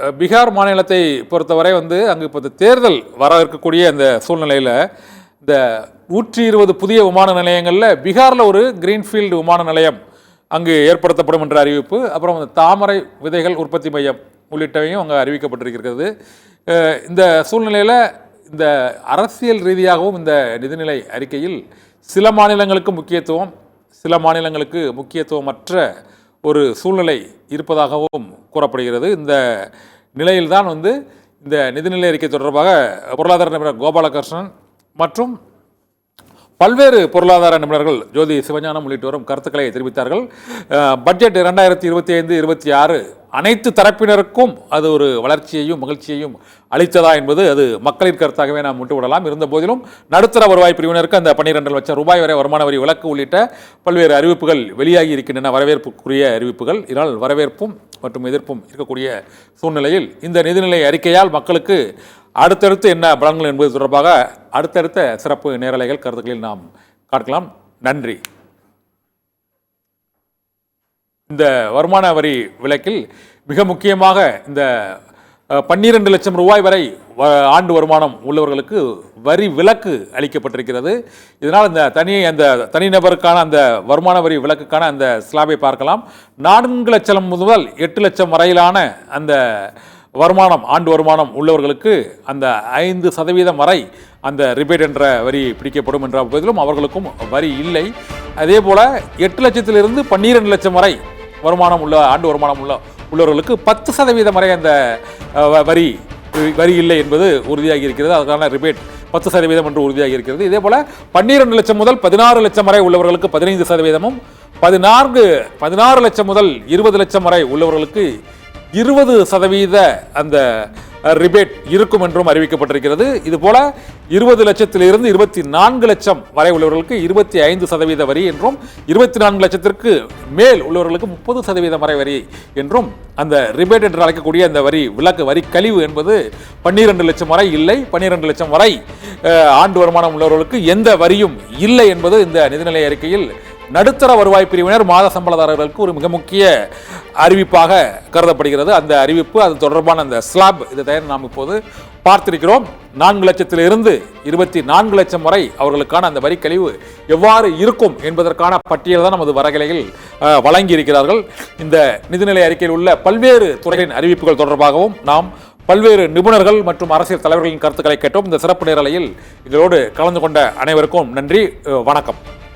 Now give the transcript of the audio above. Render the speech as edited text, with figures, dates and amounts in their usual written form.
பீகார் மாநிலத்தை பொறுத்தவரை அங்கு இப்போ தேர்தல் வர இருக்கக்கூடிய அந்த சூழ்நிலையில் இந்த 120 புதிய விமான நிலையங்களில் பீகாரில் ஒரு கிரீன்ஃபீல்டு விமான நிலையம் அங்கு ஏற்படுத்தப்படும் என்ற அறிவிப்பு, அப்புறம் தாமரை விதைகள் உற்பத்தி மையம் உள்ளிட்டவையும் அங்கே அறிவிக்கப்பட்டிருக்கிறது. இந்த சூழ்நிலையில் இந்த அரசியல் ரீதியாகவும் இந்த நிதிநிலை அறிக்கையில் சில மாநிலங்களுக்கு முக்கியத்துவம், சில மாநிலங்களுக்கு முக்கியத்துவமற்ற ஒரு சூழ்நிலை இருப்பதாகவும் கூறப்படுகிறது. இந்த நிலையில்தான் இந்த நிதிநிலை அறிக்கை தொடர்பாக பொருளாதார நிபுணர் கோபாலகிருஷ்ணன் மற்றும் பல்வேறு பொருளாதார நிபுணர்கள் ஜோதி சிவஞானம் உள்ளிட்டோரும் கருத்துக்களை தெரிவித்தார்கள். பட்ஜெட் 2025-26 அனைத்து தரப்பினருக்கும் அது ஒரு வளர்ச்சியையும் மகிழ்ச்சியையும் அளித்ததா என்பது அது மக்களின் கருத்தாகவே நாம் விட்டுவிடலாம். இருந்த போதிலும் நடுத்தர வருவாய் பிரிவினருக்கு அந்த 12 லட்சம் ரூபாய் வரை வருமான வரி விலக்கு உள்ளிட்ட பல்வேறு அறிவிப்புகள் வெளியாகி இருக்கின்றன, வரவேற்புக்குரிய அறிவிப்புகள். இதனால் வரவேற்பும் மற்றும் எதிர்ப்பும் இருக்கக்கூடிய சூழ்நிலையில் இந்த நிதிநிலை அறிக்கையால் மக்களுக்கு அடுத்தடுத்து என்ன பலன்கள் என்பது தொடர்பாக அடுத்தடுத்த சிறப்பு நேரலைகள் கருத்துக்களில் நாம் பார்க்கலாம். நன்றி. இந்த வருமான வரி விலக்கில் மிக முக்கியமாக இந்த 12 லட்சம் ரூபாய் வரை ஆண்டு வருமானம் உள்ளவர்களுக்கு வரி விலக்கு அளிக்கப்பட்டிருக்கிறது. இதனால் அந்த தனிநபருக்கான அந்த வருமான வரி விலக்குக்கான அந்த ஸ்லாபை பார்க்கலாம். 4 லட்சம் முதல் 8 லட்சம் வரையிலான அந்த வருமானம், ஆண்டு வருமானம் உள்ளவர்களுக்கு அந்த 5% வரை அந்த ரிபேட் என்ற வரி பிடிக்கப்படும் என்ற போதிலும் அவர்களுக்கும் வரி இல்லை. அதே போல 8 லட்சத்திலிருந்து 12 லட்சம் வரை வருமானம் உள்ள ஆண்டு வருமானம் உள்ளவர்களுக்கு 10% வரை அந்த வரி இல்லை என்பது உறுதியாகி இருக்கிறது. அதற்கான ரிபேட் 10% என்று உறுதியாகி இருக்கிறது. இதே போல 12 லட்சம் முதல் 16 லட்சம் வரை உள்ளவர்களுக்கு 15%, 16 லட்சம் முதல் 20 லட்சம் வரை உள்ளவர்களுக்கு 20% அந்த ரிபேட் இருக்கும் என்றும் அறிவிக்கப்பட்டிருக்கிறது. இதுபோல 20 லட்சத்திலிருந்து 24 லட்சம் வரை உள்ளவர்களுக்கு 25% வரி என்றும், 24 லட்சத்திற்கு மேல் உள்ளவர்களுக்கு 30% வரை வரி என்றும், அந்த ரிபேட் என்று அழைக்கக்கூடிய அந்த வரி கழிவு என்பது 12 லட்சம் வரை இல்லை, 12 லட்சம் வரை ஆண்டு வருமானம் உள்ளவர்களுக்கு எந்த வரியும் இல்லை என்பது இந்த நிதிநிலை அறிக்கையில் நடுத்தர வருவாய் பிரிவினர் மாத சம்பளதாரர்களுக்கு ஒரு மிக முக்கிய அறிவிப்பாக கருதப்படுகிறது. அந்த அறிவிப்பு, அது தொடர்பான அந்த ஸ்லாப், இதை நாம் இப்போது பார்த்திருக்கிறோம். 4 லட்சத்திலிருந்து 24 லட்சம் வரை அவர்களுக்கான அந்த வரி கழிவு எவ்வாறு இருக்கும் என்பதற்கான பட்டியல் தான் நமது வரகலையில் வழங்கி இருக்கிறார்கள். இந்த நிதிநிலை அறிக்கையில் உள்ள பல்வேறு துறைகளின் அறிவிப்புகள் தொடர்பாகவும் நாம் பல்வேறு நிபுணர்கள் மற்றும் அரசியல் தலைவர்களின் கருத்துக்களை கேட்டோம். இந்த சிறப்பு நேரலையில் இதோடு கலந்து கொண்ட அனைவருக்கும் நன்றி, வணக்கம்.